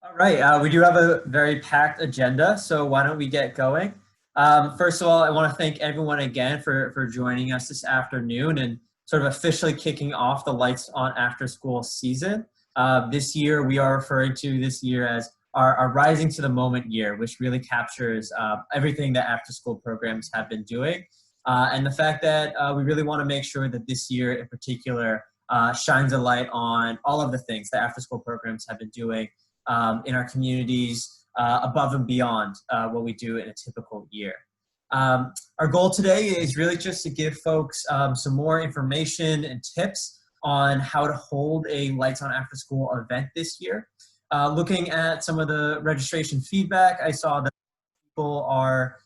All right, we do have a very packed agenda, so why don't we get going? First of all, I want to thank everyone again for joining us this afternoon and sort of officially kicking off the Lights On After School season. This year, we are referring to this year as our Rising to the Moment year, which really captures everything that after school programs have been doing. And the fact that we really want to make sure that this year in particular shines a light on all of the things that after school programs have been doing in our communities above and beyond what we do in a typical year. Our goal today is really just to give folks some more information and tips on how to hold a Lights On After School event this year. Looking at some of the registration feedback, I saw that people are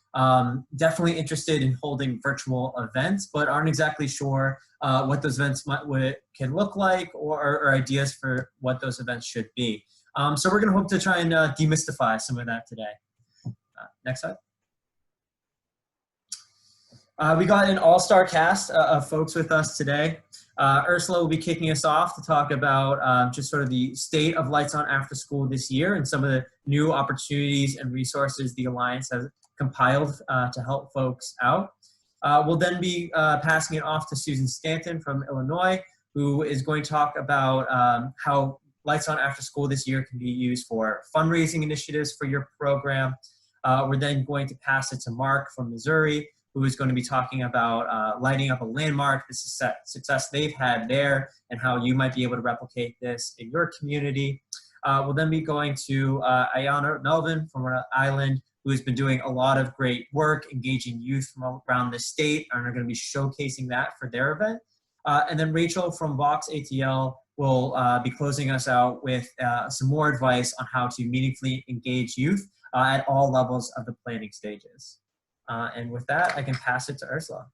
definitely interested in holding virtual events, but aren't exactly sure what those events can look like or ideas for what those events should be. So we're going to hope to try and demystify some of that today. Next slide. We got an all-star cast of folks with us today. Ursula will be kicking us off to talk about just sort of the state of Lights On After School this year and some of the new opportunities and resources the Alliance has compiled to help folks out. We'll then be passing it off to Susan Stanton from Illinois, who is going to talk about how Lights On After School this year can be used for fundraising initiatives for your program. We're then going to pass it to Mark from Missouri, who is going to be talking about lighting up a landmark, the success they've had there, and how you might be able to replicate this in your community. We'll then be going to Ayana Melvin from Rhode Island, who has been doing a lot of great work engaging youth from around the state, and are going to be showcasing that for their event. And then Rachel from Vox ATL will be closing us out with some more advice on how to meaningfully engage youth at all levels of the planning stages. And with that, I can pass it to Ursula.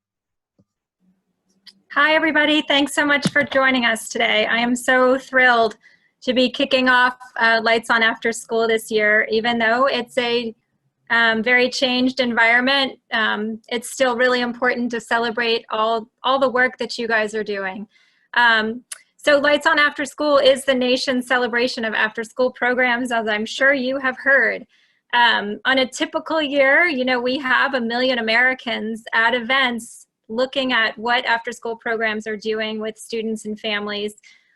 Hi, everybody. Thanks so much for joining us today. I am so thrilled to be kicking off Lights On After School this year. Even though it's a very changed environment, it's still really important to celebrate all the work that you guys are doing. So Lights On After School is the nation's celebration of after-school programs, as I'm sure you have heard. On a typical year, you know, we have 1 million Americans at events looking at what after-school programs are doing with students and families.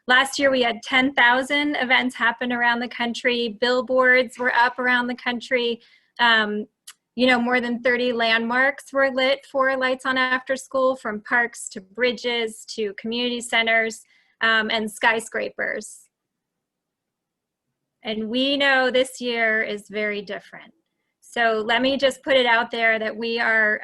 Last year, we had 10,000 events happen around the country. Billboards were up around the country. You know, more than 30 landmarks were lit for Lights On After School, from parks to bridges to community centers and skyscrapers. And we know this year is very different. So let me just put it out there that we are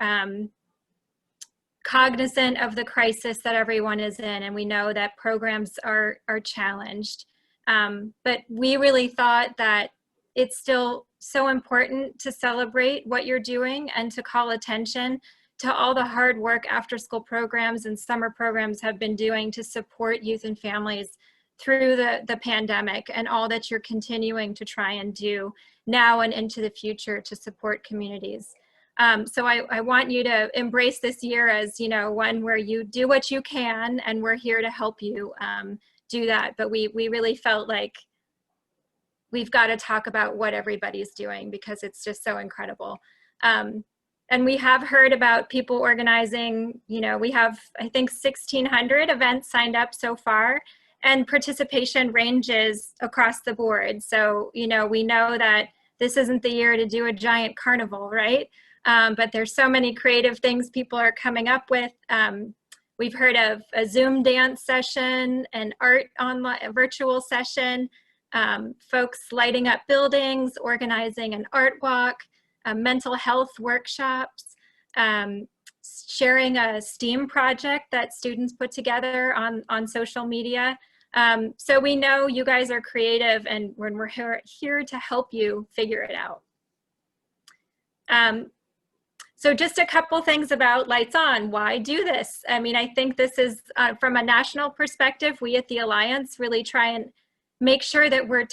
cognizant of the crisis that everyone is in, and we know that programs are challenged. But we really thought that it's still so important to celebrate what you're doing and to call attention to all the hard work after school programs and summer programs have been doing to support youth and families through the pandemic, and all that you're continuing to try and do now and into the future to support communities. So I want you to embrace this year as, you know, one where you do what you can, and we're here to help you do that. But we really felt like we've got to talk about what everybody's doing, because it's just so incredible. And we have heard about people organizing. You know, we have, I think, 1,600 events signed up so far, and participation ranges across the board. So, you know, we know that this isn't the year to do a giant carnival, right? But there's so many creative things people are coming up with. We've heard of a Zoom dance session, an art online, a virtual session, folks lighting up buildings, organizing an art walk, mental health workshops, sharing a STEAM project that students put together on social media. So we know you guys are creative, and we're here to help you figure it out. So just a couple things about Lights On. Why do this? I mean, I think this is, from a national perspective, we at the Alliance really try and make sure that we're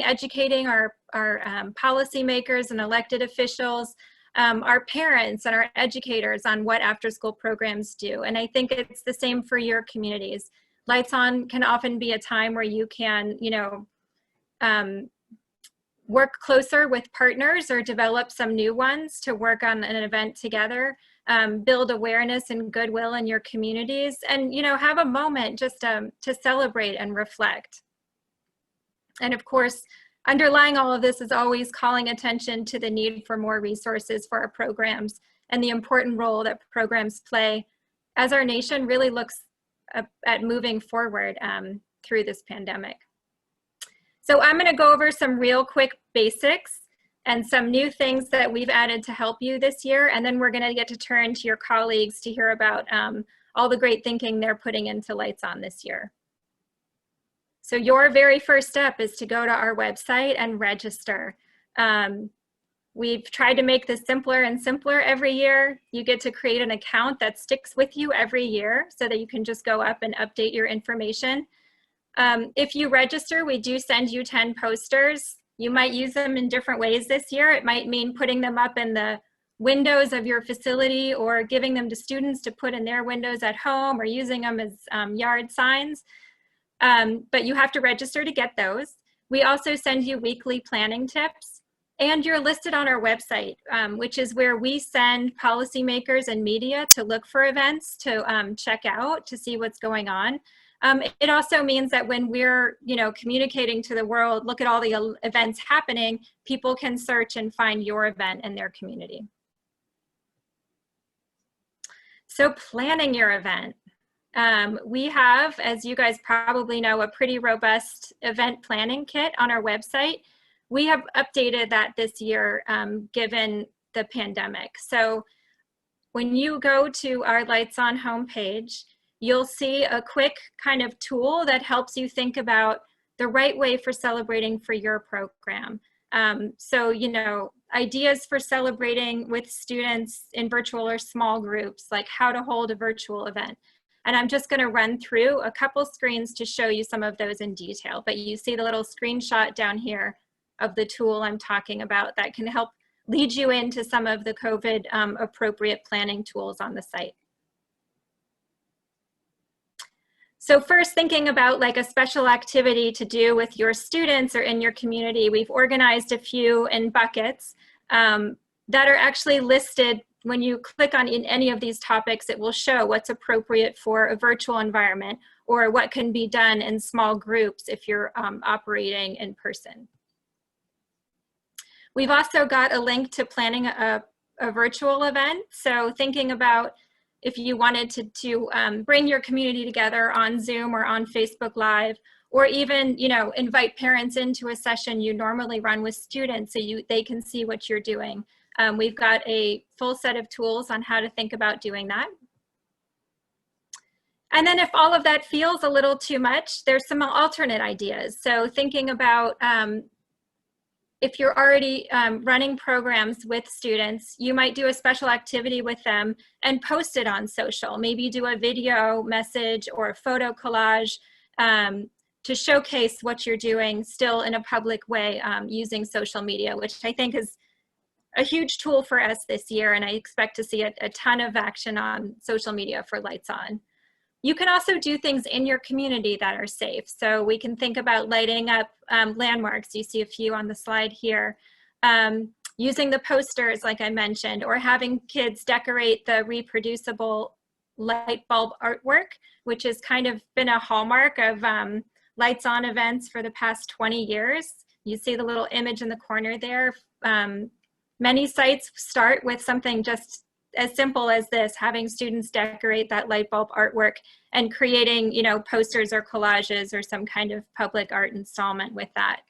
educating our policymakers and elected officials, our parents and our educators on what after-school programs do. And I think it's the same for your communities. Lights On can often be a time where you can, you know, work closer with partners or develop some new ones to work on an event together, build awareness and goodwill in your communities, and have a moment just to celebrate and reflect. And of course, underlying all of this is always calling attention to the need for more resources for our programs and the important role that programs play as our nation really looks at moving forward through this pandemic. So I'm going to go over some real quick basics and some new things that we've added to help you this year. And then we're going to get to turn to your colleagues to hear about all the great thinking they're putting into Lights On this year. So your very first step is to go to our website and register. We've tried to make this simpler and simpler every year. You get to create an account that sticks with you every year so that you can just go up and update your information. If you register, we do send you 10 posters. You might use them in different ways this year. It might mean putting them up in the windows of your facility or giving them to students to put in their windows at home or using them as yard signs. But you have to register to get those. We also send you weekly planning tips, and you're listed on our website, which is where we send policymakers and media to look for events to check out to see what's going on. It also means that when we're, communicating to the world, look at all the events happening, people can search and find your event in their community. So planning your event. We have, as you guys probably know, a pretty robust event planning kit on our website. We have updated that this year given the pandemic. So when you go to our Lights On homepage, you'll see a quick kind of tool that helps you think about the right way for celebrating for your program. So, ideas for celebrating with students in virtual or small groups, like how to hold a virtual event. And I'm just going to run through a couple screens to show you some of those in detail. But you see the little screenshot down here of the tool I'm talking about that can help lead you into some of the COVID appropriate planning tools on the site. So first, thinking about like a special activity to do with your students or in your community, we've organized a few in buckets that are actually listed. When you click on any of these topics, it will show what's appropriate for a virtual environment or what can be done in small groups if you're operating in person. We've also got a link to planning a virtual event. So thinking about if you wanted to bring your community together on Zoom or on Facebook Live, or even invite parents into a session you normally run with students so they can see what you're doing. We've got a full set of tools on how to think about doing that. And then if all of that feels a little too much, there's some alternate ideas. So thinking about if you're already running programs with students, you might do a special activity with them and post it on social. Maybe do a video message or a photo collage to showcase what you're doing still in a public way using social media, which I think is a huge tool for us this year, and I expect to see a ton of action on social media for Lights On. You can also do things in your community that are safe. So we can think about lighting up landmarks. You see a few on the slide here. Using the posters, like I mentioned, or having kids decorate the reproducible light bulb artwork, which has kind of been a hallmark of Lights On events for the past 20 years. You see the little image in the corner there. Many sites start with something just as simple as this, having students decorate that light bulb artwork and creating, posters or collages or some kind of public art installment with that.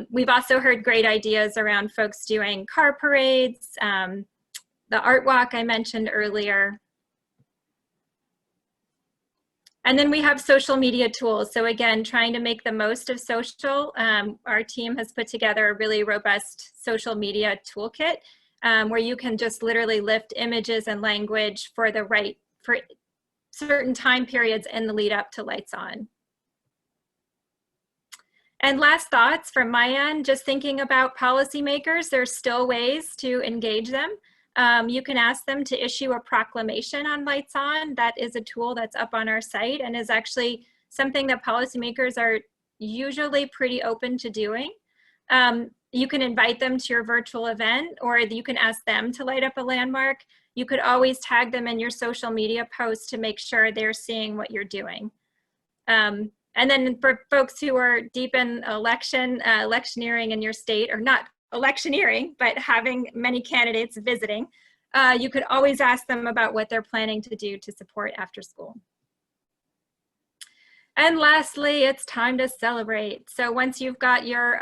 We've also heard great ideas around folks doing car parades, the art walk I mentioned earlier. And then we have social media tools. So again, trying to make the most of social. Our team has put together a really robust social media toolkit where you can just literally lift images and language for certain time periods in the lead up to Lights On. And last thoughts from my end, just thinking about policymakers, there's still ways to engage them. You can ask them to issue a proclamation on Lights On. That is a tool that's up on our site and is actually something that policymakers are usually pretty open to doing. you can invite them to your virtual event, or you can ask them to light up a landmark. You could always tag them in your social media posts to make sure they're seeing what you're doing. And then for folks who are deep in electioneering in your state, or not electioneering, but having many candidates visiting, you could always ask them about what they're planning to do to support after school. And lastly, it's time to celebrate. So once you've got your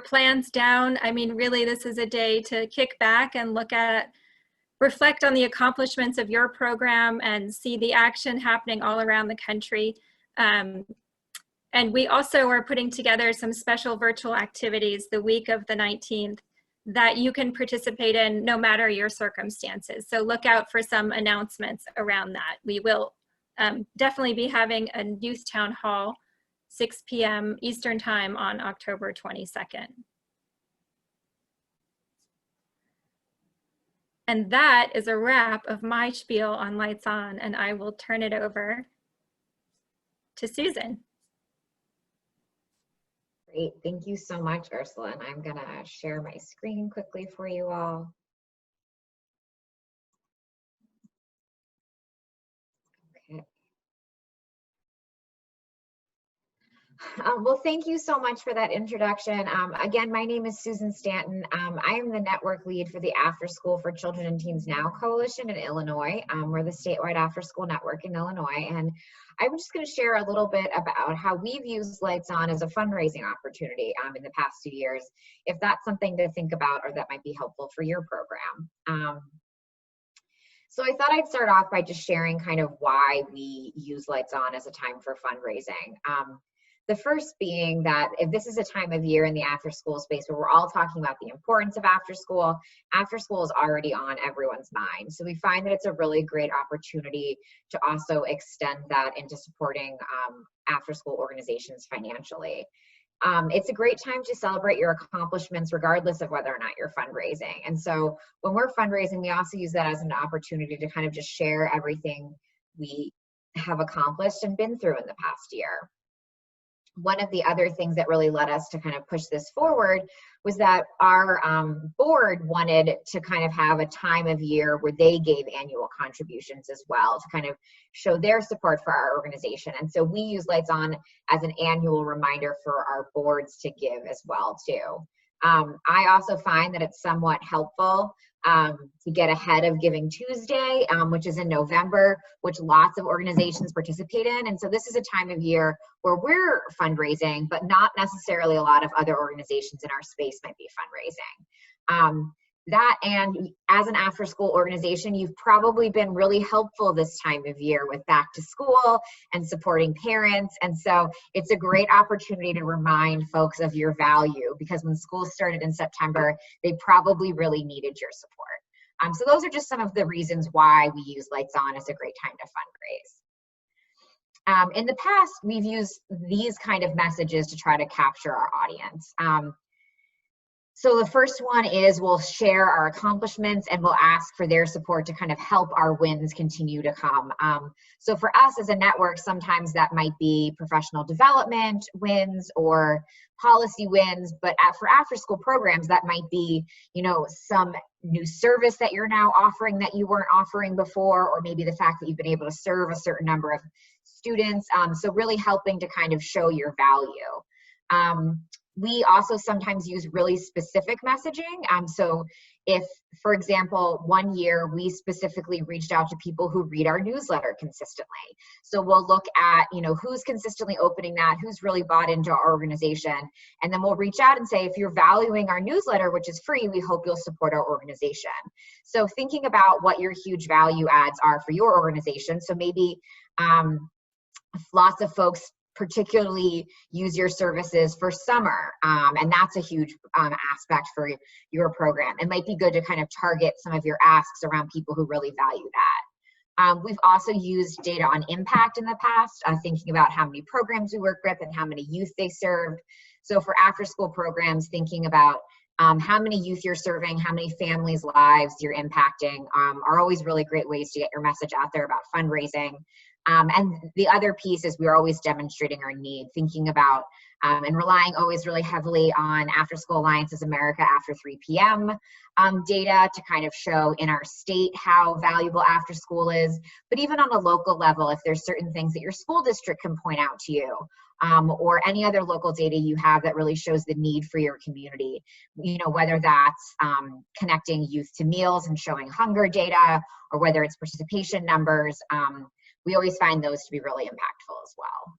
plans down, I mean, really, this is a day to kick back and reflect on the accomplishments of your program and see the action happening all around the country. And we also are putting together some special virtual activities the week of the 19th that you can participate in no matter your circumstances. So look out for some announcements around that. We will definitely be having a youth town hall, 6 p.m. Eastern time on October 22nd. And that is a wrap of my spiel on Lights On, and I will turn it over to Susan. Great, thank you so much, Ursula. And I'm gonna share my screen quickly for you all. Okay. Well, thank you so much for that introduction. Again, my name is Susan Stanton. I am the network lead for the After School for Children and Teens Now Coalition in Illinois. We're the statewide after school network in Illinois. And I'm just going to share a little bit about how we've used Lights On as a fundraising opportunity in the past 2 years, if that's something to think about or that might be helpful for your program. So I thought I'd start off by just sharing kind of why we use Lights On as a time for fundraising. The first being that if this is a time of year in the after school space where we're all talking about the importance of after school is already on everyone's mind. So we find that it's a really great opportunity to also extend that into supporting after school organizations financially. It's a great time to celebrate your accomplishments regardless of whether or not you're fundraising. And so when we're fundraising, we also use that as an opportunity to kind of just share everything we have accomplished and been through in the past year. One of the other things that really led us to kind of push this forward was that our board wanted to kind of have a time of year where they gave annual contributions as well to kind of show their support for our organization. And so we use Lights On as an annual reminder for our boards to give as well too. I also find that it's somewhat helpful to get ahead of Giving Tuesday, which is in November, which lots of organizations participate in. And so this is a time of year where we're fundraising, but not necessarily a lot of other organizations in our space might be fundraising. That, and as an after school organization, you've probably been really helpful this time of year with back to school and supporting parents. And so it's a great opportunity to remind folks of your value, because when school started in September, they probably really needed your support. So those are just some of the reasons why we use Lights On as a great time to fundraise. In the past, we've used these kind of messages to try to capture our audience. So the first one is we'll share our accomplishments and we'll ask for their support to kind of help our wins continue to come. So for us as a network, sometimes that might be professional development wins or policy wins, but for after school programs, that might be, you know, some new service that you're now offering that you weren't offering before, or maybe the fact that you've been able to serve a certain number of students. So really helping to kind of show your value. We also sometimes use really specific messaging. So if, for example, one year we specifically reached out to people who read our newsletter consistently. So we'll look at, you know, who's consistently opening that, who's really bought into our organization. And then we'll reach out and say, if you're valuing our newsletter, which is free, we hope you'll support our organization. So thinking about what your huge value adds are for your organization. So maybe lots of folks particularly use your services for summer, and that's a huge aspect for your program. It might be good to kind of target some of your asks around people who really value that. We've also used data on impact in the past, thinking about how many programs we work with and how many youth they served. So for after school programs, thinking about how many youth you're serving, how many families' lives you're impacting are always really great ways to get your message out there about fundraising. And the other piece is we're always demonstrating our need, thinking about and relying always really heavily on After School Alliance's America After 3 p.m. Data to kind of show in our state how valuable after school is. But even on a local level, if there's certain things that your school district can point out to you, or any other local data you have that really shows the need for your community, you know, whether that's connecting youth to meals and showing hunger data, or whether it's participation numbers, we always find those to be really impactful as well.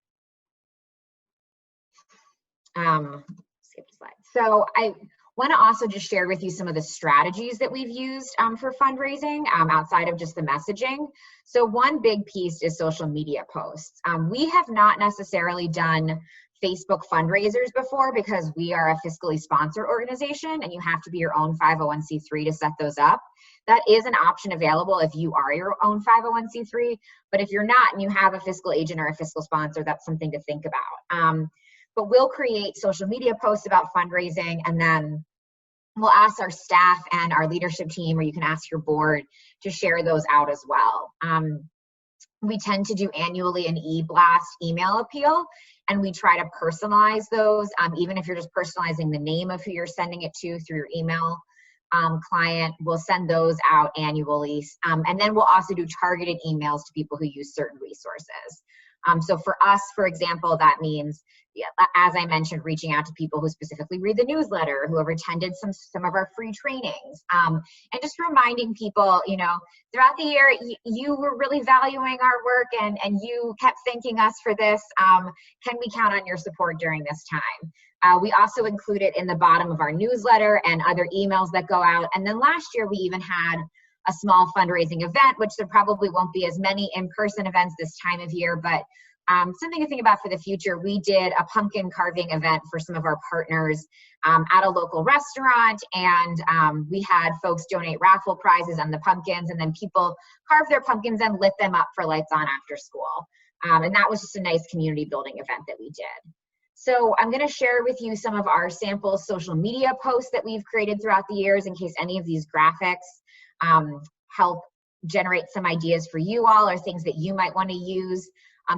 Skip a slide. So I want to also just share with you some of the strategies that we've used for fundraising outside of just the messaging. So one big piece is social media posts. We have not necessarily done Facebook fundraisers before because we are a fiscally sponsored organization and you have to be your own 501c3 to set those up. That is an option available if you are your own 501c3, but if you're not and you have a fiscal agent or a fiscal sponsor, that's something to think about. But we'll create social media posts about fundraising, and then we'll ask our staff and our leadership team, or you can ask your board to share those out as well. We tend to do annually an e-blast email appeal, and we try to personalize those, even if you're just personalizing the name of who you're sending it to through your email client. We'll send those out annually. And then we'll also do targeted emails to people who use certain resources. So for us, for example, that means, as I mentioned, reaching out to people who specifically read the newsletter, who have attended some of our free trainings, and just reminding people, you know, throughout the year, you were really valuing our work and you kept thanking us for this. Can we count on your support during this time? We also include it in the bottom of our newsletter and other emails that go out. And then last year, we even had a small fundraising event, which there probably won't be as many in-person events this time of year, but something to think about for the future. We did a pumpkin carving event for some of our partners at a local restaurant, and we had folks donate raffle prizes on the pumpkins, and then people carved their pumpkins and lit them up for Lights On After School. And that was just a nice community building event that we did. So I'm going to share with you some of our sample social media posts that we've created throughout the years in case any of these graphics help generate some ideas for you all or things that you might want to use.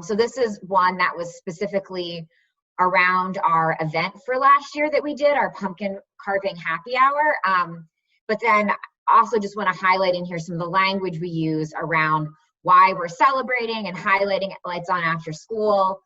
So this is one that was specifically around our event for last year that we did, our pumpkin carving happy hour. But then also just want to highlight in here some of the language we use around why we're celebrating and highlighting Lights On After School,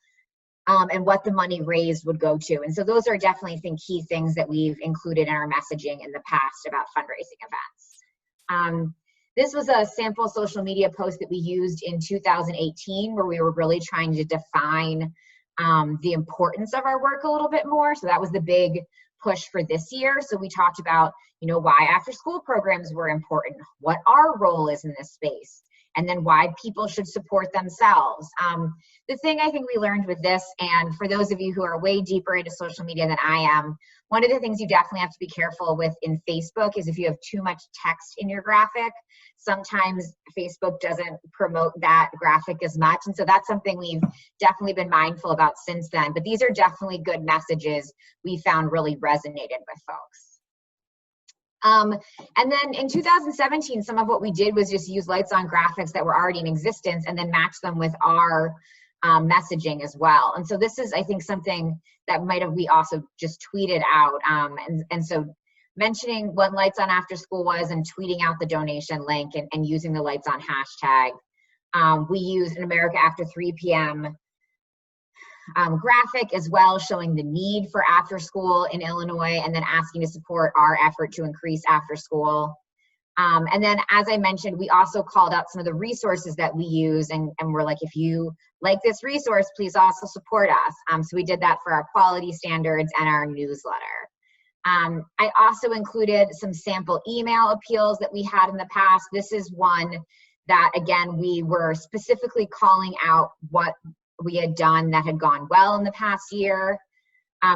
and what the money raised would go to. And so those are definitely some key things that we've included in our messaging in the past about fundraising events. This was a sample social media post that we used in 2018 where we were really trying to define the importance of our work a little bit more. So that was the big push for this year. So we talked about, you know, why after school programs were important, what our role is in this space, and then why people should support themselves. The thing I think we learned with this, and for those of you who are way deeper into social media than I am, one of the things you definitely have to be careful with in Facebook is if you have too much text in your graphic, sometimes Facebook doesn't promote that graphic as much. And so that's something we've definitely been mindful about since then. But these are definitely good messages we found really resonated with folks. And then in 2017, some of what we did was just use Lights On graphics that were already in existence and then match them with our messaging as well. And so this is, I think, something that we also just tweeted out. And so mentioning what Lights On After School was and tweeting out the donation link and using the Lights On hashtag. We used an America After 3 p.m. Graphic as well, showing the need for after school in Illinois and then asking to support our effort to increase after school. And then, as I mentioned, we also called out some of the resources that we use, and we're like, if you like this resource, please also support us. So we did that for our quality standards and our newsletter. I also included some sample email appeals that we had in the past. This is one that, again, we were specifically calling out what we had done that had gone well in the past year.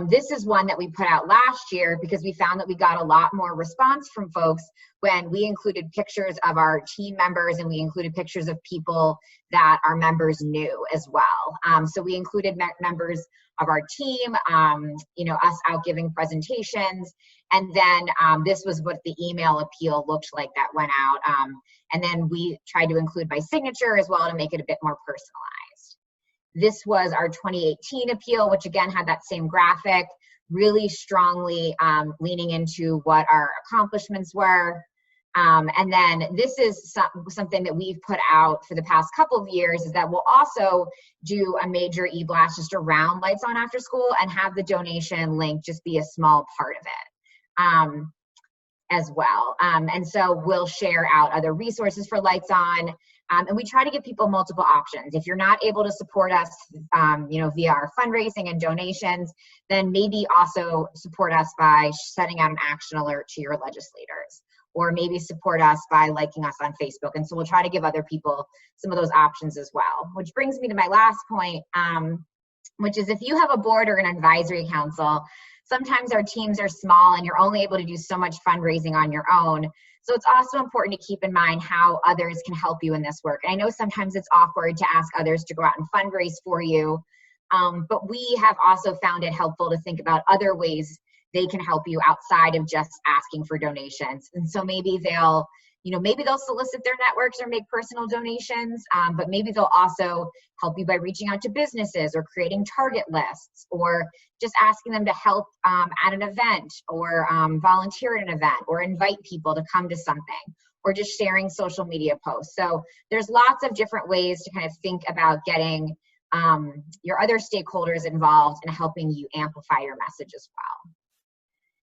This is one that we put out last year because we found that we got a lot more response from folks when we included pictures of our team members and we included pictures of people that our members knew as well. So we included members of our team, us out giving presentations. And then this was what the email appeal looked like that went out. And then we tried to include by signature as well to make it a bit more personalized. This was our 2018 appeal, which again had that same graphic, really strongly leaning into what our accomplishments were. And then this is something that we've put out for the past couple of years, is that we'll also do a major e-blast just around Lights On After School and have the donation link just be a small part of it as well. And so we'll share out other resources for Lights On. And we try to give people multiple options. If you're not able to support us, via our fundraising and donations, then maybe also support us by sending out an action alert to your legislators, or maybe support us by liking us on Facebook. And so we'll try to give other people some of those options as well. Which brings me to my last point, which is if you have a board or an advisory council, sometimes our teams are small and you're only able to do so much fundraising on your own. So it's also important to keep in mind how others can help you in this work. And I know sometimes it's awkward to ask others to go out and fundraise for you, but we have also found it helpful to think about other ways they can help you outside of just asking for donations. And so maybe they'll solicit their networks or make personal donations, but maybe they'll also help you by reaching out to businesses or creating target lists, or just asking them to help at an event, or volunteer at an event, or invite people to come to something, or just sharing social media posts. So there's lots of different ways to kind of think about getting your other stakeholders involved and helping you amplify your message as well.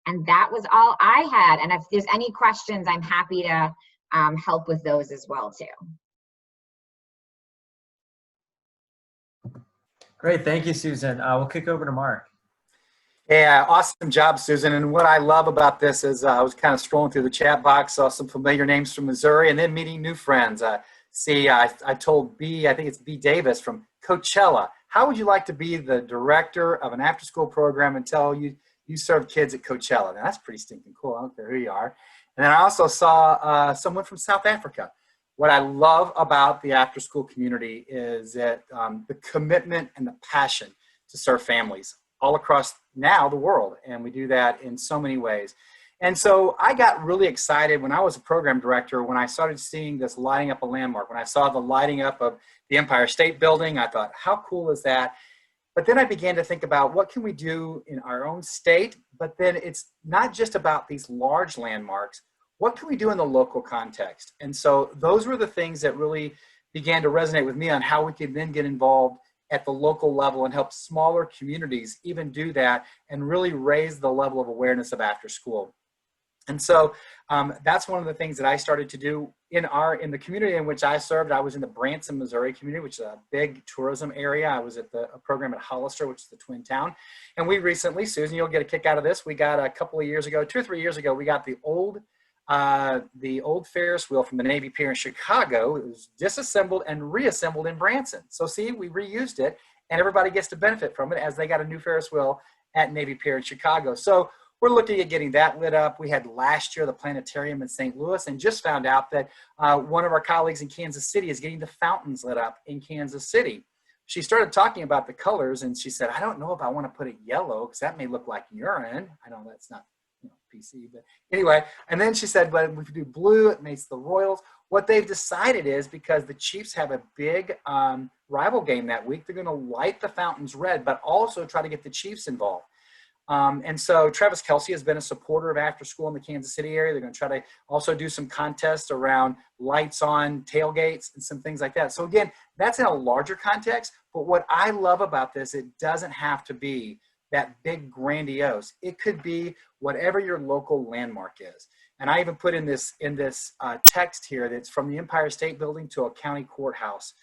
And that was all I had. And if there's any questions, I'm happy to help with those as well too. Great, thank you, Susan. We'll kick over to Mark. Yeah, awesome job, Susan. And what I love about this is I was kind of scrolling through the chat box, saw some familiar names from Missouri, and then meeting new friends. I told I think it's B. Davis from Coachella, how would you like to be the director of an after-school program until you serve kids at Coachella? Now, that's pretty stinking cool. I don't care who you are. And then I also saw someone from South Africa. What I love about the after-school community is that the commitment and the passion to serve families all across now the world. And we do that in so many ways. And so I got really excited when I was a program director, when I started seeing this lighting up a landmark. When I saw the lighting up of the Empire State Building, I thought, how cool is that? But then I began to think about what can we do in our own state, but then it's not just about these large landmarks. What can we do in the local context? And so those were the things that really began to resonate with me on how we could then get involved at the local level and help smaller communities even do that and really raise the level of awareness of after school. And so that's one of the things that I started to do in the community in which I served. I was in the Branson, Missouri community, which is a big tourism area. I was at a program at Hollister, which is the twin town. And we recently, Susan, you'll get a kick out of this. We got a couple of years ago, 2 or 3 years ago, we got the old Ferris wheel from the Navy Pier in Chicago. It was disassembled and reassembled in Branson. So see, we reused it and everybody gets to benefit from it as they got a new Ferris wheel at Navy Pier in Chicago. So we're looking at getting that lit up. We had last year the planetarium in St. Louis, and just found out that one of our colleagues in Kansas City is getting the fountains lit up in Kansas City. She started talking about the colors and she said, I don't know if I want to put it yellow because that may look like urine. I know that's not PC, but anyway. And then she said, but if we do blue, it makes the Royals. What they've decided is, because the Chiefs have a big rival game that week, they're going to light the fountains red, but also try to get the Chiefs involved. And so Travis Kelce has been a supporter of after school in the Kansas City area. They're going to try to also do some contests around lights on tailgates and some things like that. So again, that's in a larger context. But what I love about this, it doesn't have to be that big grandiose. It could be whatever your local landmark is. And I even put in this text here that's from the Empire State Building to a county courthouse.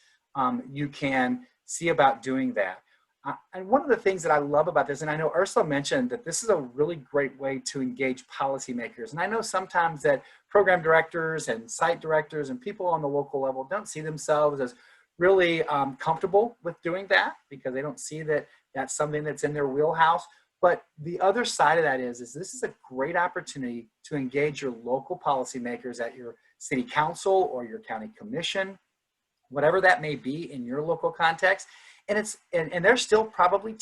You can see about doing that. And one of the things that I love about this, and I know Ursula mentioned that this is a really great way to engage policymakers. And I know sometimes that program directors and site directors and people on the local level don't see themselves as really comfortable with doing that because they don't see that that's something that's in their wheelhouse. But the other side of that is this is a great opportunity to engage your local policymakers at your city council or your county commission, whatever that may be in your local context. And they're still probably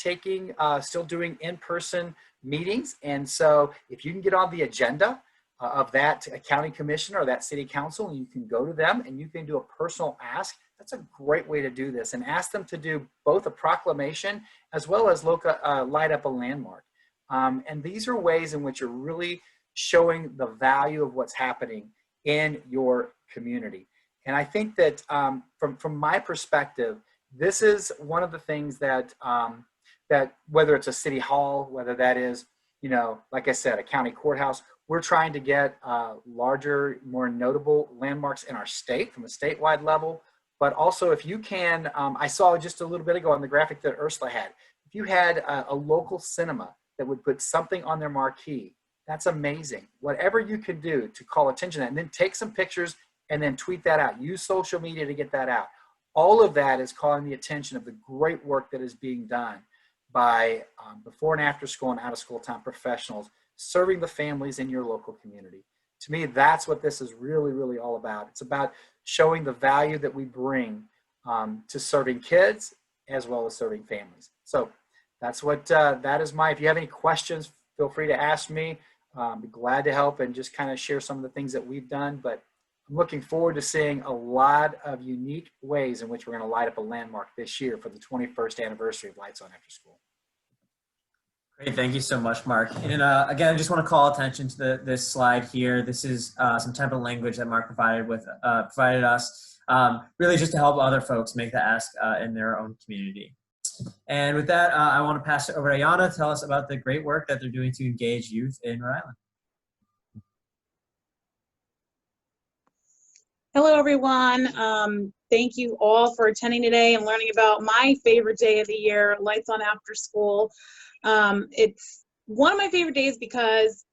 still doing in-person meetings. And so if you can get on the agenda of that county commission or that city council, and you can go to them and you can do a personal ask, that's a great way to do this, and ask them to do both a proclamation as well as light up a landmark. And these are ways in which you're really showing the value of what's happening in your community. And I think that from my perspective, this is one of the things that that whether it's a city hall, whether that is, like I said, a county courthouse, we're trying to get larger, more notable landmarks in our state from a statewide level. But also, if you can, I saw just a little bit ago on the graphic that Ursula had, if you had a local cinema that would put something on their marquee, that's amazing. Whatever you can do to call attention to that, and then take some pictures and then tweet that out. Use social media to get that out. All of that is calling the attention of the great work that is being done by before and after school and out of school time professionals serving the families in your local community. To me, that's what this is really, really all about. It's about showing the value that we bring to serving kids as well as serving families. So that's what that is if you have any questions, feel free to ask me. Be glad to help and just kind of share some of the things that we've done. But I'm looking forward to seeing a lot of unique ways in which we're going to light up a landmark this year for the 21st anniversary of Lights On Afterschool. Great, thank you so much, Mark. And again, I just want to call attention to this slide here. This is some template language that Mark provided us, really just to help other folks make the ask in their own community. And with that, I want to pass it over to Ayana to tell us about the great work that they're doing to engage youth in Rhode Island. Hello, everyone. Thank you all for attending today and learning about my favorite day of the year, Lights On Afterschool. It's one of my favorite days because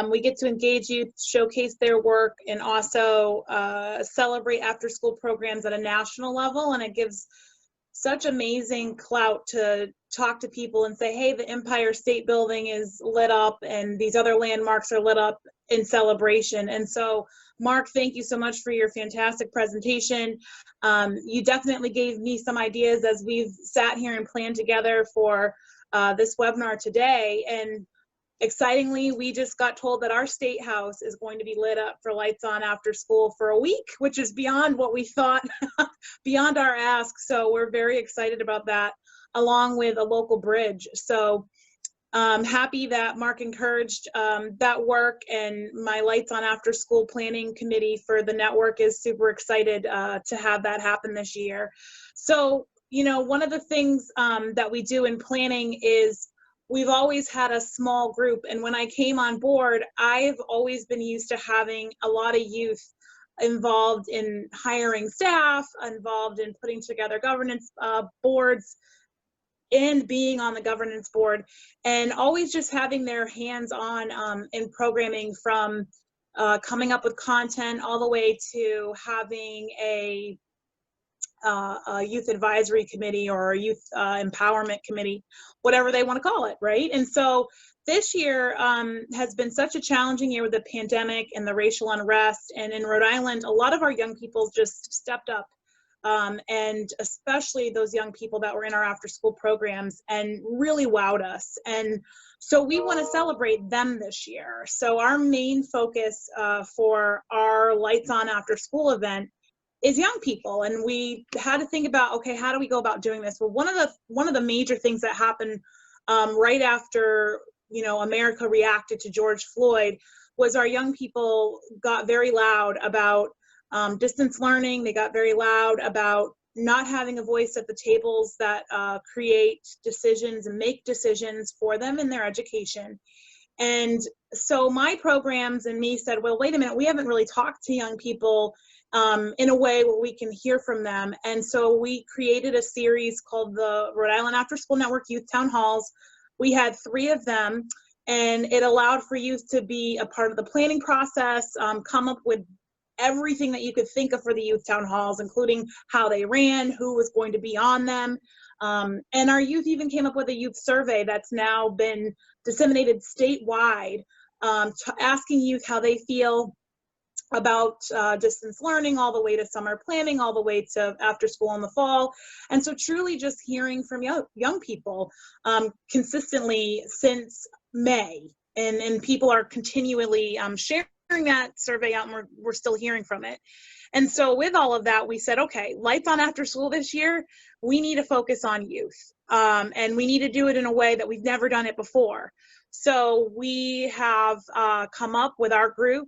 we get to engage youth, showcase their work, and also celebrate after-school programs at a national level. And it gives such amazing clout to talk to people and say, hey, the Empire State Building is lit up and these other landmarks are lit up in celebration. And so, Mark, thank you so much for your fantastic presentation. You definitely gave me some ideas as we've sat here and planned together for this webinar today. And excitingly, we just got told that our State House is going to be lit up for Lights On After School for a week, which is beyond what we thought, beyond our ask. So we're very excited about that, along with a local bridge. So happy that Mark encouraged that work, and my Lights On After School planning committee for the network is super excited to have that happen this year. So, one of the things that we do in planning is we've always had a small group. And when I came on board, I've always been used to having a lot of youth involved in hiring staff, involved in putting together governance boards, and being on the governance board, and always just having their hands on in programming, from coming up with content all the way to having a youth advisory committee or a youth empowerment committee, whatever they want to call it, right? And so this year has been such a challenging year with the pandemic and the racial unrest. And in Rhode Island, a lot of our young people just stepped up, and especially those young people that were in our after school programs, and really wowed us. And so we want to celebrate them this year. So our main focus for our Lights On After School event is young people, and we had to think about, okay, how do we go about doing this? Well, one of the major things that happened right after America reacted to George Floyd was our young people got very loud about distance learning. They got very loud about not having a voice at the tables that create decisions and make decisions for them in their education. And so my programs and me said, well, wait a minute, we haven't really talked to young people in a way where we can hear from them. And so we created a series called the Rhode Island After School Network Youth Town Halls. We had 3 of them, and it allowed for youth to be a part of the planning process, come up with everything that you could think of for the youth town halls, including how they ran, who was going to be on them. And our youth even came up with a youth survey that's now been disseminated statewide, asking youth how they feel about distance learning, all the way to summer planning, all the way to after school in the fall. And so truly just hearing from young people consistently since May. And people are continually sharing that survey out, and we're still hearing from it. And so with all of that, we said, okay, Lights On After School this year, we need to focus on youth. And we need to do it in a way that we've never done it before. So we have come up with our group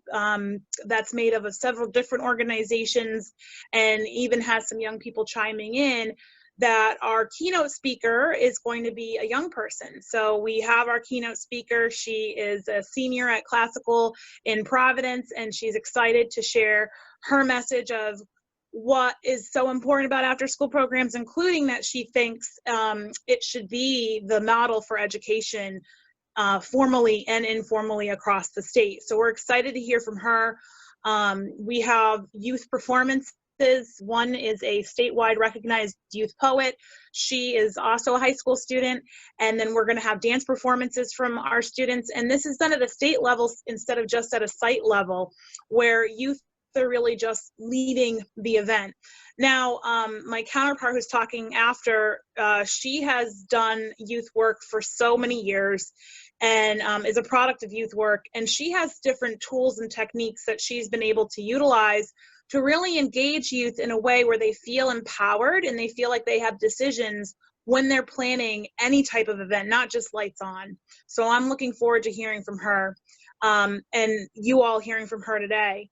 that's made up of several different organizations, and even has some young people chiming in, that our keynote speaker is going to be a young person. So we have our keynote speaker. She is a senior at Classical in Providence, and she's excited to share her message of what is so important about after-school programs, including that she thinks it should be the model for education formally and informally across the state. So we're excited to hear from her. We have youth performances. One is a statewide recognized youth poet. She is also a high school student. And then we're going to have dance performances from our students. And this is done at a state level instead of just at a site level, where youth are really just leading the event. Now, my counterpart who's talking after, she has done youth work for so many years, and is a product of youth work. And she has different tools and techniques that she's been able to utilize to really engage youth in a way where they feel empowered and they feel like they have decisions when they're planning any type of event, not just Lights On. So I'm looking forward to hearing from her, and you all hearing from her today.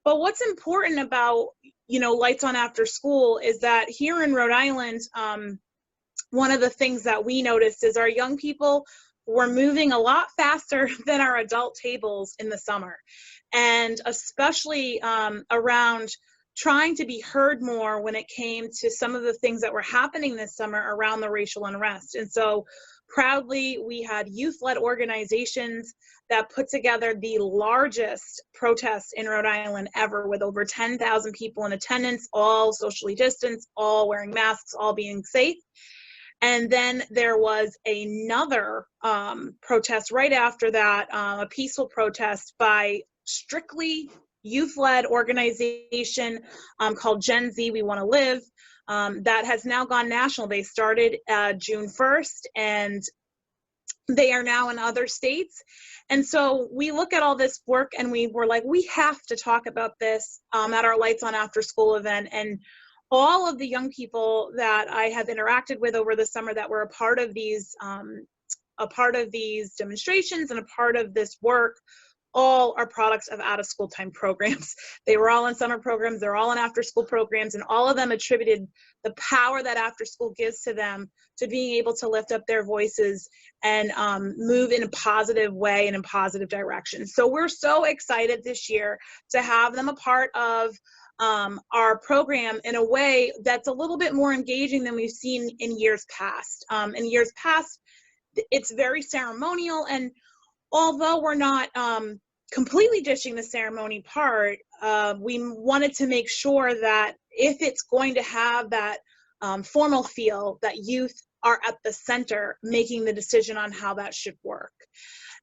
But what's important about, Lights On After School is that here in Rhode Island, one of the things that we noticed is our young people were moving a lot faster than our adult tables in the summer. And especially around trying to be heard more when it came to some of the things that were happening this summer around the racial unrest. And so proudly, we had youth-led organizations that put together the largest protest in Rhode Island ever, with over 10,000 people in attendance, all socially distanced, all wearing masks, all being safe. And then there was another protest right after that, a peaceful protest by strictly youth-led organization called Gen Z, We Want to Live, that has now gone national. They started June 1st, and they are now in other states. And so we look at all this work and we were like, we have to talk about this at our Lights On After School event. And all of the young people that I have interacted with over the summer that were a part of these demonstrations and a part of this work, all are products of out-of-school time programs. They were all in summer programs, they're all in after-school programs, and all of them attributed the power that after-school gives to them to being able to lift up their voices and move in a positive way and in positive direction. So we're so excited this year to have them a part of our program in a way that's a little bit more engaging than we've seen in years past. In years past, it's very ceremonial, and although we're not completely ditching the ceremony part, we wanted to make sure that if it's going to have that formal feel, that youth are at the center making the decision on how that should work.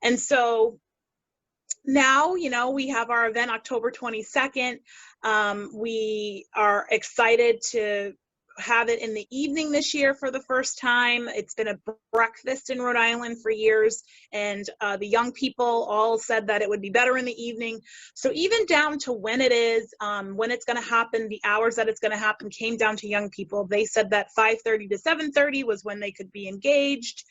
And so now, we have our event October 22nd. We are excited to have it in the evening this year for the first time. It's been a breakfast in Rhode Island for years, and the young people all said that it would be better in the evening. So even down to when it is, when it's going to happen, the hours that it's going to happen came down to young people. They said that 5:30 to 7:30 was when they could be engaged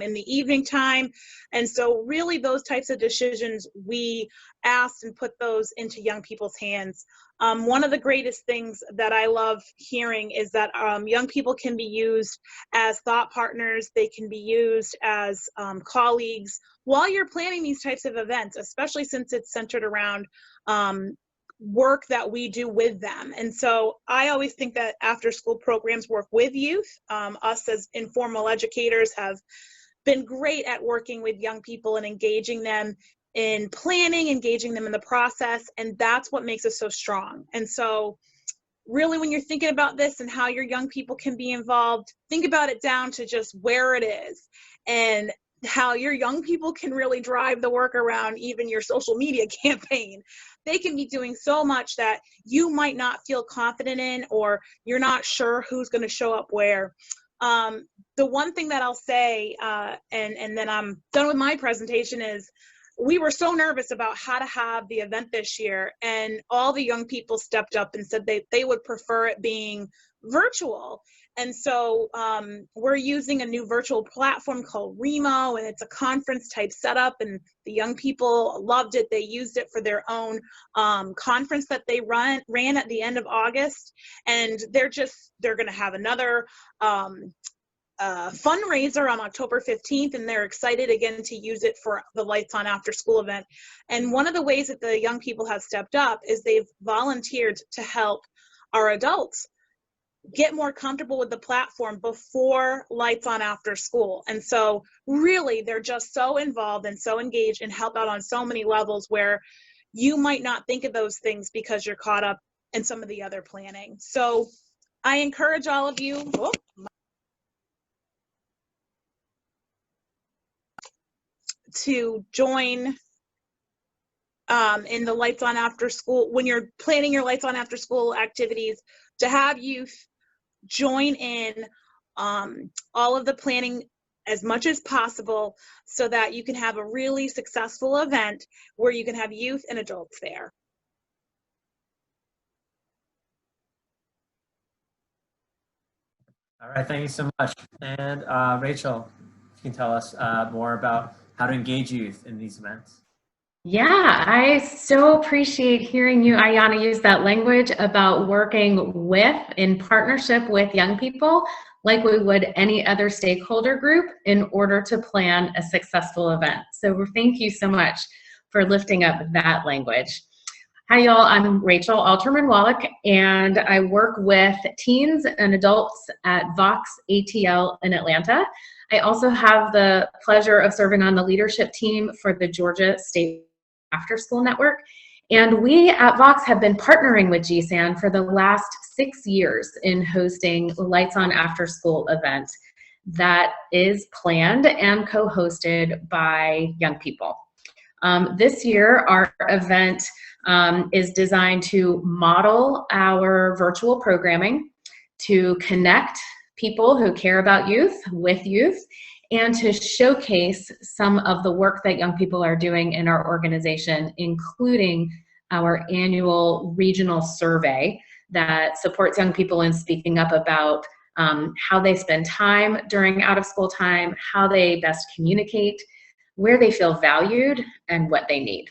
in the evening time. And so really those types of decisions, we asked and put those into young people's hands. One of the greatest things that I love hearing is that young people can be used as thought partners. They can be used as colleagues while you're planning these types of events, especially since it's centered around work that we do with them. And so I always think that after school programs work with youth. Us as informal educators have been great at working with young people and engaging them in planning, engaging them in the process, and that's what makes us so strong. And so really, when you're thinking about this and how your young people can be involved, think about it down to just where it is and how your young people can really drive the work around even your social media campaign. They can be doing so much that you might not feel confident in, or you're not sure who's going to show up where. The one thing that I'll say, and then I'm done with my presentation, is we were so nervous about how to have the event this year, and all the young people stepped up and said they would prefer it being virtual. And so we're using a new virtual platform called Remo, and it's a conference type setup, and the young people loved it. They used it for their own conference that they ran at the end of August, and they're going to have another fundraiser on October 15th, and they're excited again to use it for the Lights On After School event. And one of the ways that the young people have stepped up is they've volunteered to help our adults get more comfortable with the platform before Lights On After School. And so really, they're just so involved and so engaged and help out on so many levels where you might not think of those things because you're caught up in some of the other planning. So I encourage all of you to join in the Lights On After School, when you're planning your Lights On After School activities, to have youth join in all of the planning as much as possible so that you can have a really successful event where you can have youth and adults there. All right, thank you so much. And Rachel, you can tell us more about how to engage youth in these events. Yeah, I so appreciate hearing you, Ayana, use that language about working with, in partnership with young people, like we would any other stakeholder group, in order to plan a successful event. So thank you so much for lifting up that language. Hi, y'all. I'm Rachel Alterman-Wallach, and I work with teens and adults at Vox ATL in Atlanta. I also have the pleasure of serving on the leadership team for the Georgia State After School Network. And we at Vox have been partnering with GSAN for the last 6 years in hosting Lights On After School event that is planned and co-hosted by young people. This year, our event is designed to model our virtual programming, to connect people who care about youth with youth, and to showcase some of the work that young people are doing in our organization, including our annual regional survey that supports young people in speaking up about how they spend time during out-of-school time, how they best communicate, where they feel valued, and what they need.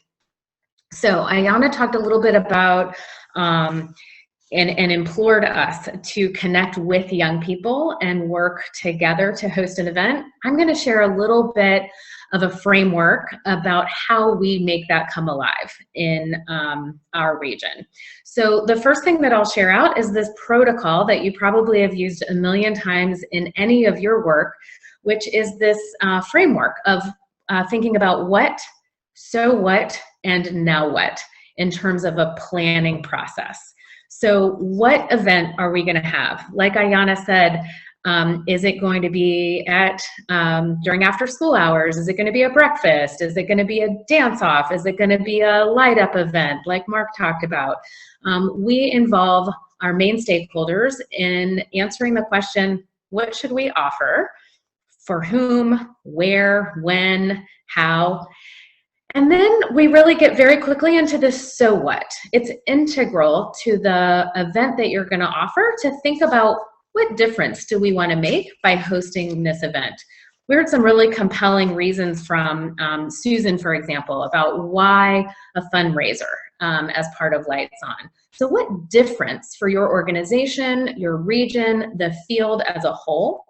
So Ayana talked a little bit about and implored us to connect with young people and work together to host an event. I'm going to share a little bit of a framework about how we make that come alive in our region. So the first thing that I'll share out is this protocol that you probably have used a million times in any of your work, which is this framework of thinking about what, so what, and now what in terms of a planning process. So what event are we going to have? Like Ayana said, is it going to be at during after school hours? Is it going to be a breakfast? Is it going to be a dance off? Is it going to be a light up event like Mark talked about? We involve our main stakeholders in answering the question, what should we offer? For whom, where, when, how? And then we really get very quickly into this so what. It's integral to the event that you're going to offer to think about what difference do we want to make by hosting this event. We heard some really compelling reasons from Susan, for example, about why a fundraiser as part of Lights On. So what difference for your organization, your region, the field as a whole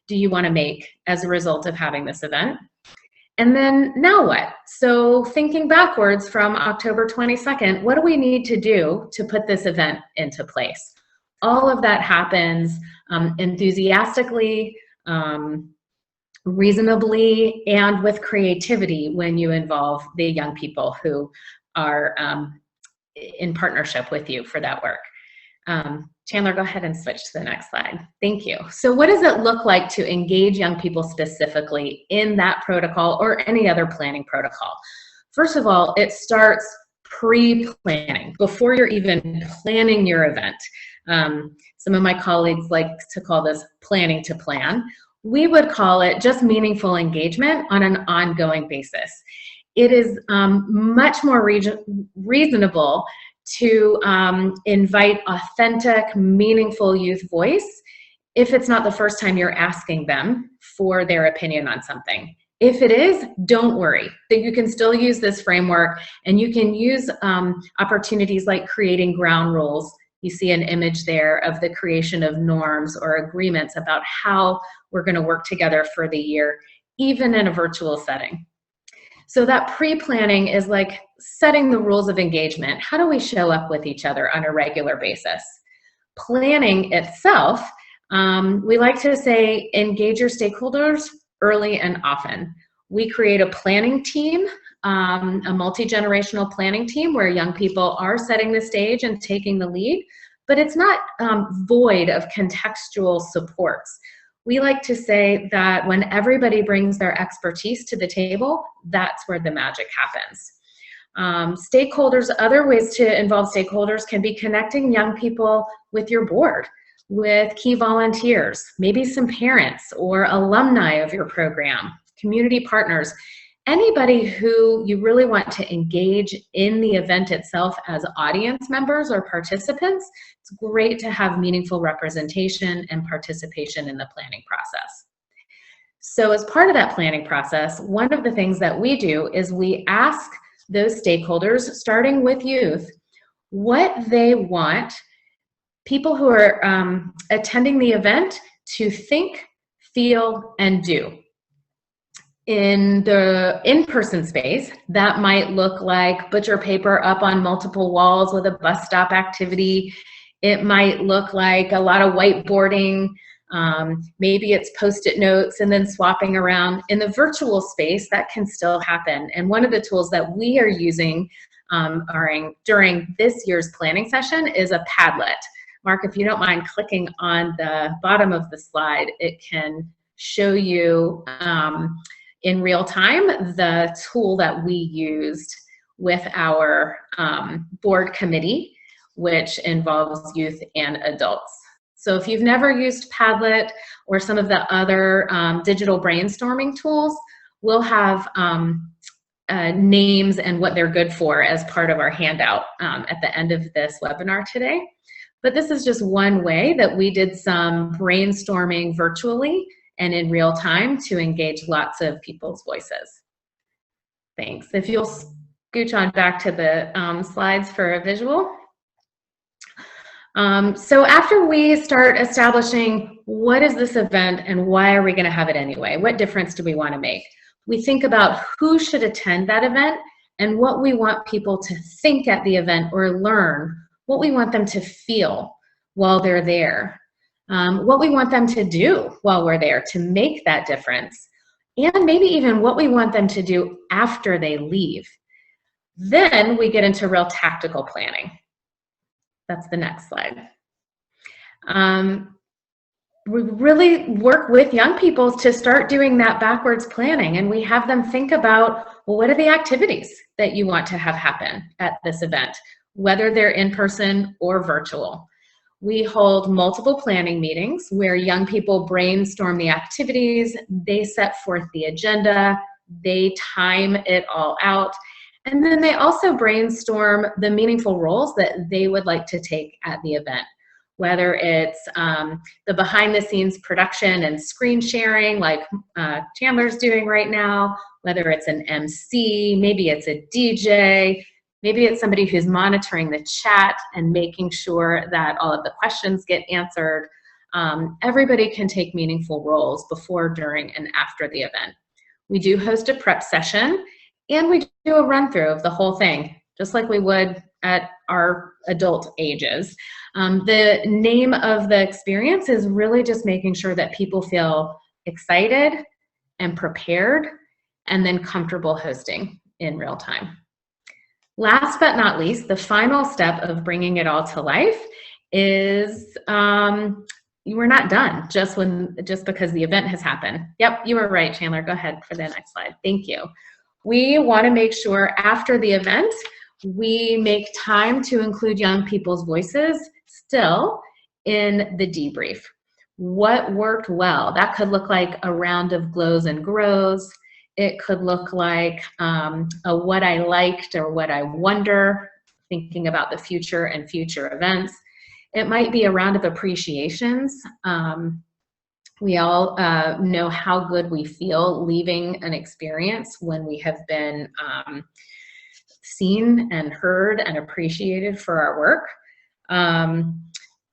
do you want to make as a result of having this event? And then now what? So thinking backwards from October 22nd, what do we need to do to put this event into place? All of that happens enthusiastically, reasonably, and with creativity when you involve the young people who are in partnership with you for that work. Chandler, go ahead and switch to the next slide. Thank you. So what does it look like to engage young people specifically in that protocol or any other planning protocol? First of all, it starts pre-planning, before you're even planning your event. Some of my colleagues like to call this planning to plan. We would call it just meaningful engagement on an ongoing basis. It is much more reasonable to invite authentic, meaningful youth voice if it's not the first time you're asking them for their opinion on something. If it is, don't worry, that you can still use this framework, and you can use opportunities like creating ground rules. You see an image there of the creation of norms or agreements about how we're going to work together for the year, even in a virtual setting. So that pre-planning is like setting the rules of engagement. How do we show up with each other on a regular basis? Planning itself, we like to say engage your stakeholders early and often. We create a planning team, a multi-generational planning team where young people are setting the stage and taking the lead, but it's not void of contextual supports. We like to say that when everybody brings their expertise to the table, that's where the magic happens. Stakeholders, other ways to involve stakeholders can be connecting young people with your board, with key volunteers, maybe some parents or alumni of your program, community partners, anybody who you really want to engage in the event itself as audience members or participants. It's great to have meaningful representation and participation in the planning process. So as part of that planning process, one of the things that we do is we ask those stakeholders, starting with youth, what they want people who are attending the event to think, feel, and do. In the in-person space, that might look like butcher paper up on multiple walls with a bus stop activity. It might look like a lot of whiteboarding. Maybe it's Post-it notes and then swapping around. In the virtual space, that can still happen. And one of the tools that we are using during this year's planning session is a Padlet. Mark, if you don't mind clicking on the bottom of the slide, it can show you in real time the tool that we used with our board committee, which involves youth and adults. So if you've never used Padlet or some of the other digital brainstorming tools, we'll have names and what they're good for as part of our handout at the end of this webinar today. But this is just one way that we did some brainstorming virtually and in real time to engage lots of people's voices. Thanks. If you'll scooch on back to the slides for a visual. So after we start establishing what is this event and why are we going to have it anyway, what difference do we want to make, we think about who should attend that event and what we want people to think at the event or learn, what we want them to feel while they're there, what we want them to do while we're there to make that difference, and maybe even what we want them to do after they leave. Then we get into real tactical planning. That's the next slide. We really work with young people to start doing that backwards planning, and we have them think about, well, what are the activities that you want to have happen at this event, whether they're in person or virtual. We hold multiple planning meetings where young people brainstorm the activities, they set forth the agenda, they time it all out, and then they also brainstorm the meaningful roles that they would like to take at the event, whether it's the behind the scenes production and screen sharing like Chandler's doing right now, whether it's an MC, maybe it's a DJ, maybe it's somebody who's monitoring the chat and making sure that all of the questions get answered. Everybody can take meaningful roles before, during, and after the event. We do host a prep session, and we do a run-through of the whole thing, just like we would at our adult ages. The name of the experience is really just making sure that people feel excited and prepared and then comfortable hosting in real time. Last but not least, the final step of bringing it all to life is we're not done just because the event has happened. Yep, you were right, Chandler. Go ahead for the next slide. Thank you. We want to make sure after the event, we make time to include young people's voices still in the debrief. What worked well? That could look like a round of glows and grows. It could look like a what I liked or what I wonder, thinking about the future and future events. It might be a round of appreciations. We all know how good we feel leaving an experience when we have been seen and heard and appreciated for our work.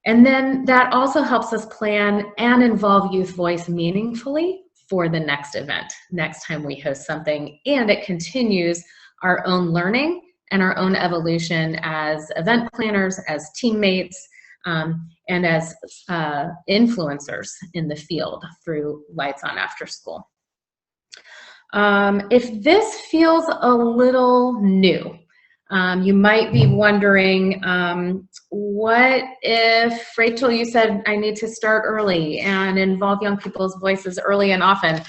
And then that also helps us plan and involve youth voice meaningfully for the next event, next time we host something, and it continues our own learning and our own evolution as event planners, as teammates, and as influencers in the field through Lights On After School. If this feels a little new, you might be wondering, what if, Rachel, you said I need to start early and involve young people's voices early and often,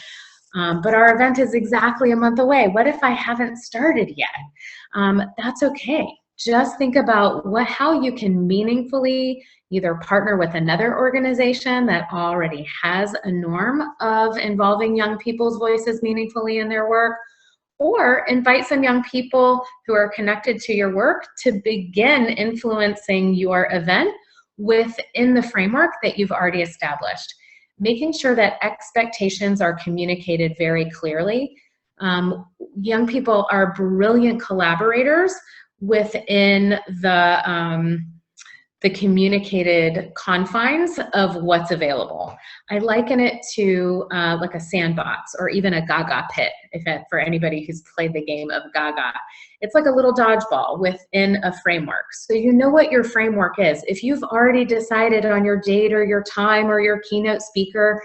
but our event is exactly a month away. What if I haven't started yet? That's okay. Just think about how you can meaningfully either partner with another organization that already has a norm of involving young people's voices meaningfully in their work, or invite some young people who are connected to your work to begin influencing your event within the framework that you've already established. Making sure that expectations are communicated very clearly. Young people are brilliant collaborators within the communicated confines of what's available. I liken it to like a sandbox or even a Gaga pit, for anybody who's played the game of Gaga. It's like a little dodgeball within a framework. So you know what your framework is. If you've already decided on your date or your time or your keynote speaker,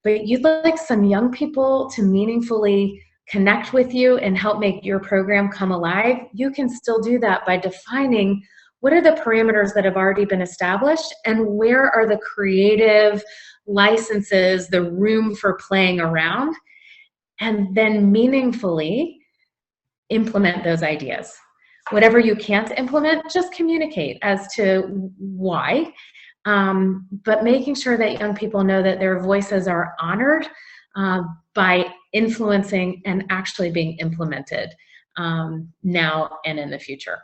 but you'd like some young people to meaningfully connect with you and help make your program come alive, you can still do that by defining what are the parameters that have already been established and where are the creative licenses, the room for playing around, and then meaningfully implement those ideas. Whatever you can't implement, just communicate as to why, but making sure that young people know that their voices are honored by influencing and actually being implemented now and in the future.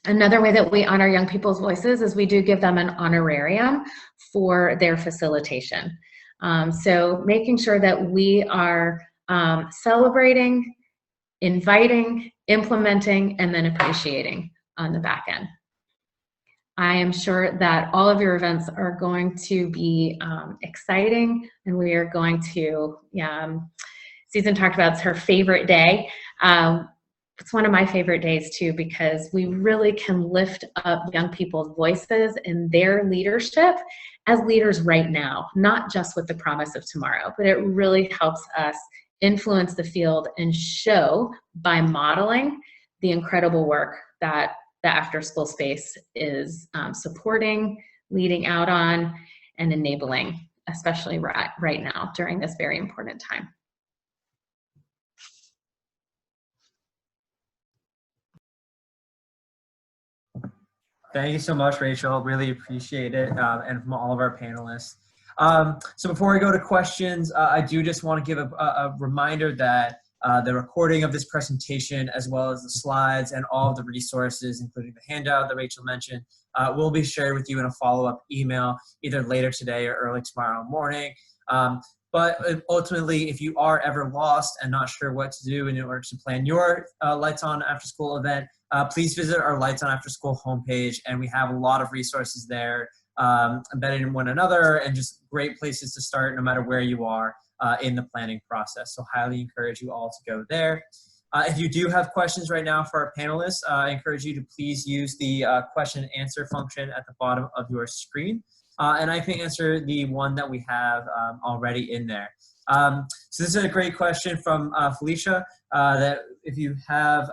Another way that we honor young people's voices is we do give them an honorarium for their facilitation. So making sure that we are celebrating, inviting, implementing, and then appreciating on the back end. I am sure that all of your events are going to be exciting, and we are going to, Susan talked about it's her favorite day. It's one of my favorite days too, because we really can lift up young people's voices in their leadership as leaders right now, not just with the promise of tomorrow, but it really helps us influence the field and show by modeling the incredible work that the after school space is supporting, leading out on, and enabling, especially right now during this very important time. Thank you so much, Rachel. Really appreciate it, and from all of our panelists. So before we go to questions, I do just want to give a reminder that the recording of this presentation, as well as the slides and all of the resources, including the handout that Rachel mentioned, will be shared with you in a follow-up email, either later today or early tomorrow morning. But ultimately, if you are ever lost and not sure what to do in order to plan your Lights On After School event, please visit our Lights On After School homepage, and we have a lot of resources there embedded in one another, and just great places to start no matter where you are in the planning process. So highly encourage you all to go there. If you do have questions right now for our panelists, I encourage you to please use the question and answer function at the bottom of your screen. And I can answer the one that we have already in there. So this is a great question from Felicia, that if you have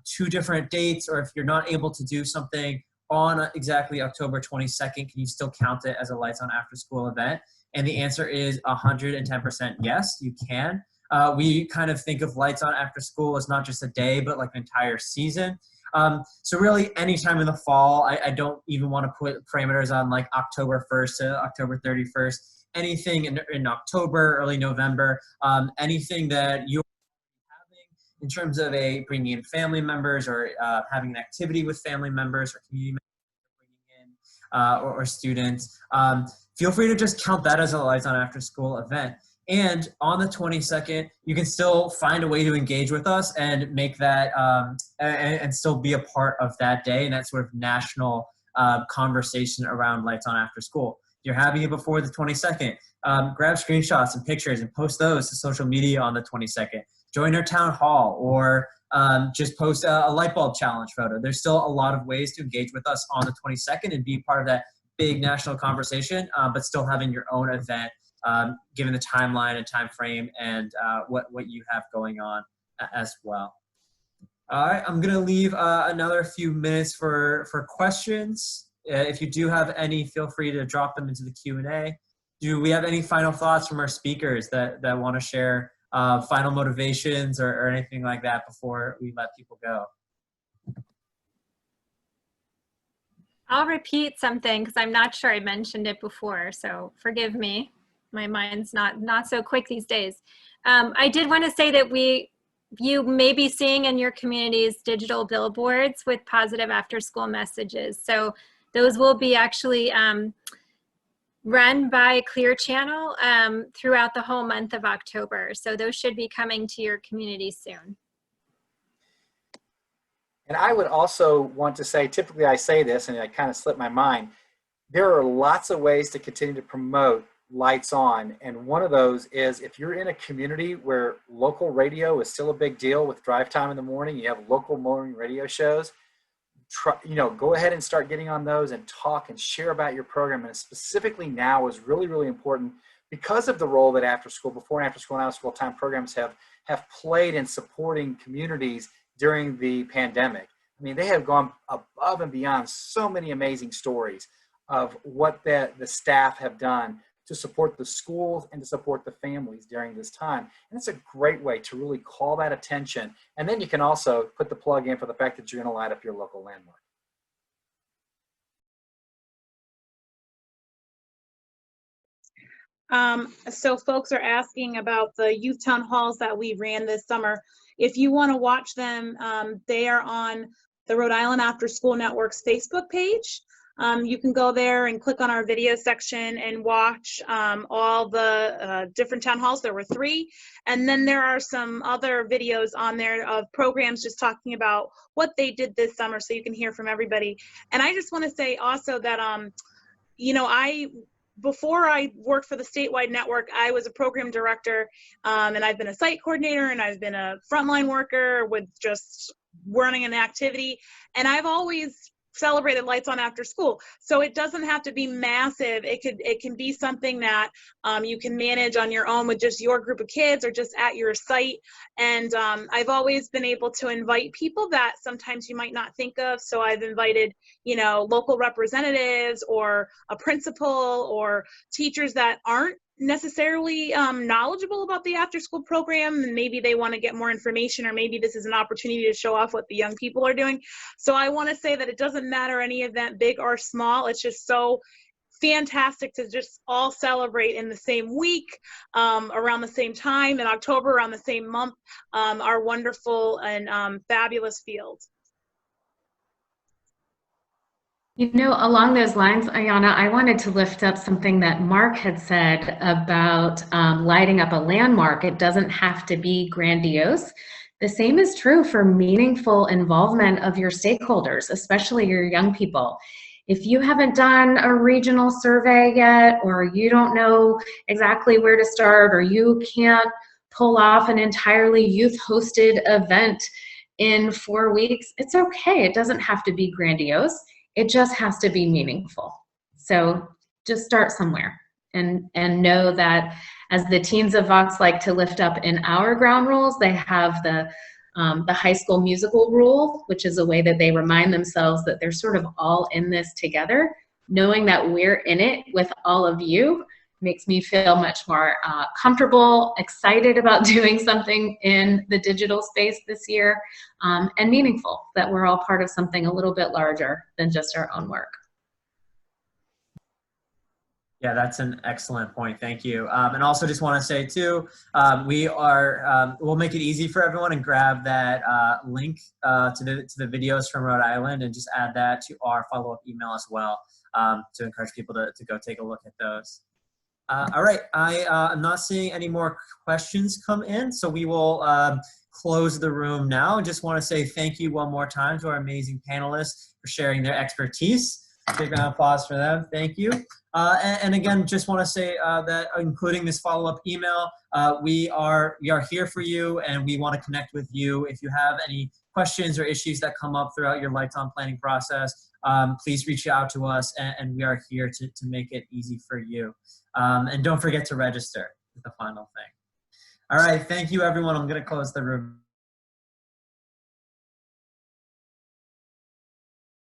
2 different dates, or if you're not able to do something on exactly October 22nd, can you still count it as a Lights On After School event? And the answer is 110% yes, you can. We kind of think of Lights On After School as not just a day, but like an entire season. So really anytime in the fall, I don't even want to put parameters on like October 1st to October 31st, anything in October, early November, anything that you're having in terms of bringing in family members or having an activity with family members or community members bringing in or students. Feel free to just count that as a Lights On After School event. And on the 22nd, you can still find a way to engage with us and make that and still be a part of that day and that sort of national conversation around Lights On After School. If you're having it before the 22nd, grab screenshots and pictures and post those to social media on the 22nd. Join our town hall or just post a light bulb challenge photo. There's still a lot of ways to engage with us on the 22nd and be part of that big national conversation, but still having your own event given the timeline and time frame and what you have going on as well. All right, I'm gonna leave another few minutes for questions. If you do have any, feel free to drop them into the Q&A. Do we have any final thoughts from our speakers that want to share final motivations or anything like that before we let people go? I'll repeat something because I'm not sure I mentioned it before, so forgive me. My mind's not so quick these days. I did want to say that you may be seeing in your communities digital billboards with positive after school messages. So those will be actually run by Clear Channel throughout the whole month of October. So those should be coming to your community soon. And I would also want to say, typically I say this and I kind of slipped my mind, there are lots of ways to continue to promote Lights On, and one of those is if you're in a community where local radio is still a big deal with drive time in the morning, you have local morning radio shows, go ahead and start getting on those and talk and share about your program. And specifically now is really, really important because of the role that after school, before and after school and out of school time programs have played in supporting communities during the pandemic. I mean, they have gone above and beyond so many amazing stories of what the staff have done to support the schools and to support the families during this time. And it's a great way to really call that attention. And then you can also put the plug in for the fact that you're going to light up your local landmark. So folks are asking about the youth town halls that we ran this summer. If you want to watch them, they are on the Rhode Island After School Network's Facebook page. You can go there and click on our video section and watch all the different town halls. There were 3. And then there are some other videos on there of programs just talking about what they did this summer so you can hear from everybody. And I just want to say also that, before I worked for the statewide network, I was a program director, and I've been a site coordinator, and I've been a frontline worker with just running an activity. And I've always celebrated Lights On After School. So it doesn't have to be massive. It can be something that you can manage on your own with just your group of kids or just at your site. And I've always been able to invite people that sometimes you might not think of. So I've invited, local representatives or a principal or teachers that aren't necessarily knowledgeable about the after school program, and maybe they want to get more information, or maybe this is an opportunity to show off what the young people are doing. So I want to say that it doesn't matter any event, big or small. It's just so fantastic to just all celebrate in the same week, around the same time in October, around the same month, our wonderful and fabulous field. Along those lines, Ayanna, I wanted to lift up something that Mark had said about lighting up a landmark. It doesn't have to be grandiose. The same is true for meaningful involvement of your stakeholders, especially your young people. If you haven't done a regional survey yet, or you don't know exactly where to start, or you can't pull off an entirely youth-hosted event in 4 weeks, it's okay. It doesn't have to be grandiose. It just has to be meaningful. So just start somewhere and know that as the teens of Vox like to lift up in our ground rules, they have the the high school musical rule, which is a way that they remind themselves that they're sort of all in this together. Knowing that we're in it with all of you makes me feel much more comfortable, excited about doing something in the digital space this year, and meaningful that we're all part of something a little bit larger than just our own work. Yeah, that's an excellent point. Thank you. And also just want to say too, we'll make it easy for everyone and grab that link to the videos from Rhode Island and just add that to our follow-up email as well, to encourage people to go take a look at those. All right, I'm not seeing any more questions come in, so we will close the room now. Just want to say thank you one more time to our amazing panelists for sharing their expertise. Big round of applause for them. Thank you. And again, just want to say that including this follow-up email, we are here for you, and we want to connect with you. If you have any questions or issues that come up throughout your Lights On planning process, please reach out to us, and we are here to make it easy for you. And don't forget to register is the final thing. All right, thank you, everyone. I'm going to close the room.